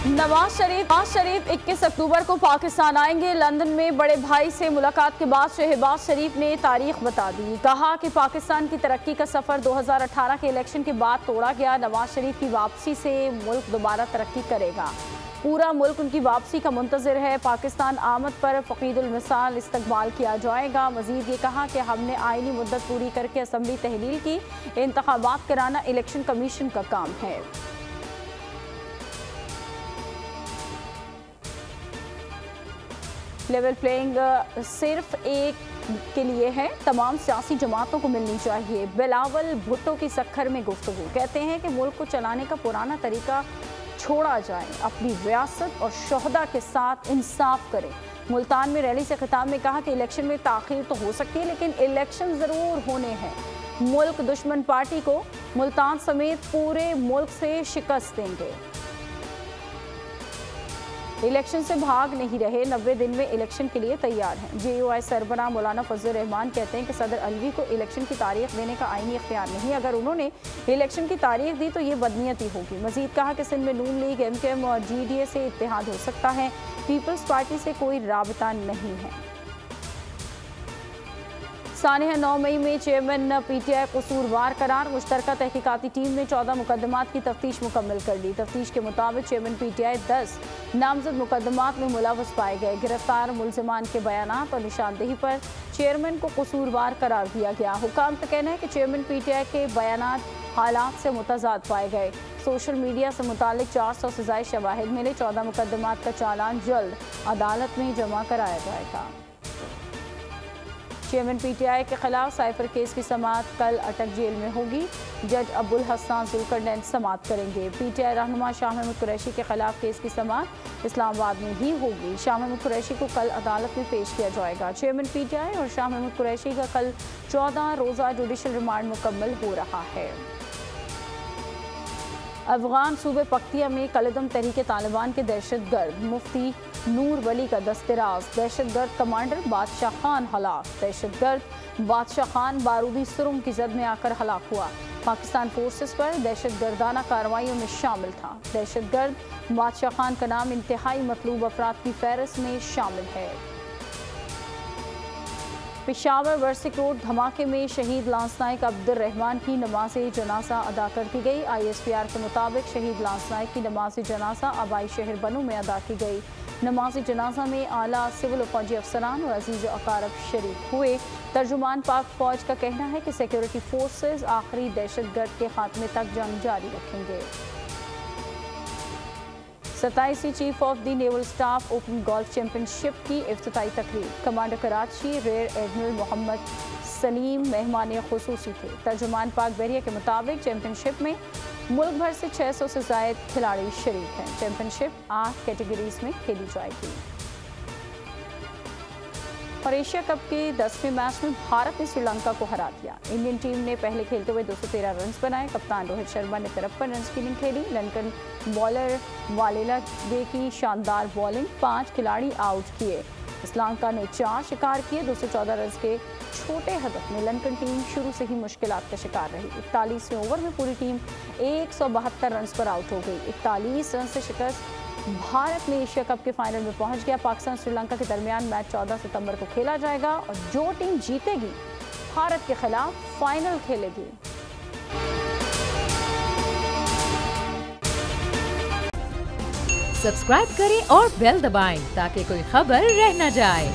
नवाज शरीफ 21 अक्टूबर को पाकिस्तान आएंगे। लंदन में बड़े भाई से मुलाकात के बाद शहबाज शरीफ ने तारीख बता दी। कहा कि पाकिस्तान की तरक्की का सफर 2018 के इलेक्शन के बाद तोड़ा गया। नवाज शरीफ की वापसी से मुल्क दोबारा तरक्की करेगा। पूरा मुल्क उनकी वापसी का मुंतज़िर है। पाकिस्तान आमद पर फ़कीदुल मिसाल इस्तकबाल किया जाएगा। मज़ीद ये कहा कि हमने आइनी मुद्दत पूरी करके असम्बली तहलील की। इंतखाबात कराना इलेक्शन कमीशन का काम है। लेवल प्लेइंग सिर्फ एक के लिए है, तमाम सियासी जमातों को मिलनी चाहिए। बिलावल भुट्टो की सखर में गुफ्तगू। कहते हैं कि मुल्क को चलाने का पुराना तरीका छोड़ा जाए, अपनी रियासत और शोहदा के साथ इंसाफ करें। मुल्तान में रैली से खिताब में कहा कि इलेक्शन में ताख़ीर तो हो सकती है, लेकिन इलेक्शन ज़रूर होने हैं। मुल्क दुश्मन पार्टी को मुल्तान समेत पूरे मुल्क से शिकस्त देंगे। इलेक्शन से भाग नहीं रहे, 90 दिन में इलेक्शन के लिए तैयार हैं। JUI सरबराह मौलाना फजल रहमान कहते हैं कि सदर अलवी को इलेक्शन की तारीख देने का आईनी इख्तियार नहीं। अगर उन्होंने इलेक्शन की तारीख दी तो ये बदनीयती होगी। मजीद कहा कि सिंध में नून लीग, MKM और GDA से इत्तेहाद हो सकता है। पीपल्स पार्टी से कोई राबता नहीं है। सानिया 9 मई में चेयरमैन PTI कसूरवार करार। मुश्तरका तहकीकाती टीम ने 14 मुकदमात की तफ्तीश मुकम्मल कर दी। तफ्तीश के मुताबिक चेयरमैन PTI 10 नामजद मुकदमात में मुलव्वस पाए गए। गिरफ्तार मुलजमान के बयानात और निशानदेही पर चेयरमैन को कसूरवार करार दिया गया। हुकाम का कहना है कि चेयरमैन PTI के बयानात हालात से मुतजाद पाए गए। सोशल मीडिया से मुतालिक 400 से ज़ायद शवाहिद मिले। 14 मुकदमात का चालान जल्द अदालत में जमा कराया जाएगा। चेयरमैन PTI के खिलाफ साइफर केस की समाअत कल अटक जेल में होगी। जज अब्दुल हसन जुल्करनैन समाअत करेंगे। PTI रहनुमा शाह महमूद कुरैशी के खिलाफ केस की समाअत इस्लामाबाद में ही होगी। शाह महमूद कुरैशी को कल अदालत में पेश किया जाएगा। चेयरमैन PTI और शाह महमूद कुरैशी का कल 14 रोज़ा जुडिशल रिमांड मुकम्मल हो रहा है। अफगान सूबे पख्तिया में कलदम तहरीके तालिबान के दहशतगर्द मुफ्ती नूर वली का दस्तराज। दहशतगर्द कमांडर बादशाह खान हलाक। दहशतगर्द बादशाह खान बारूदी सुरंग की जद में आकर हलाक हुआ। पाकिस्तान फोर्सेस पर दहशतगर्दाना कार्रवाइयों में शामिल था। दहशतगर्द बादशाह खान का नाम इंतहाई मतलूब अफराद की फहरिस्त में शामिल है। पेशावर वर्सिक रोड धमाके में शहीद लांस नायक अब्दुल रहमान की नमाज जनाजा अदा कर दी गई। ISPR के मुताबिक शहीद लांस नायक की नमाज जनाजा आबाई शहर बनू में अदा की गई। नमाज जनाजा में आला सिविल फौजी अफसरान और अजीज अकारब शरीक हुए। तर्जुमान पाक फौज का कहना है कि सिक्योरिटी फोर्सेज आखिरी दहशतगर्द के खात्मे तक जंग जारी रखेंगे। 27वीं chief of the naval staff open golf championship की इफ्तिताई तकरीब। Commander Karachi rear admiral Mohammad Salim मेहमान खुसूसी थे। तर्जुमान पाक बहरिया के मुताबिक चैंपियनशिप में मुल्क भर से 600 से ज़ायद खिलाड़ी शरीक हैं। चैंपियनशिप 8 कैटेगरीज में खेली जाएगी। और एशिया कप के 10वें मैच में भारत ने श्रीलंका को हरा दिया। इंडियन टीम ने पहले खेलते हुए 213 रन बनाए। कप्तान रोहित शर्मा ने 53 रन की इनिंग खेली। लंकन बॉलर वालेला डे की शानदार बॉलिंग, 5 खिलाड़ी आउट किए। श्रीलंका ने 4 शिकार किए। 214 रन के छोटे हदफ में लंकन टीम शुरू से ही मुश्किलात का शिकार रही। 41वें ओवर में पूरी टीम 172 रन पर आउट हो गई। 41 रन से शिकस्त भारत में एशिया कप के फाइनल में पहुंच गया। पाकिस्तान श्रीलंका के दरमियान मैच 14 सितंबर को खेला जाएगा और जो टीम जीतेगी भारत के खिलाफ फाइनल खेलेगी। सब्सक्राइब करें और बेल दबाएं ताकि कोई खबर रह न जाए।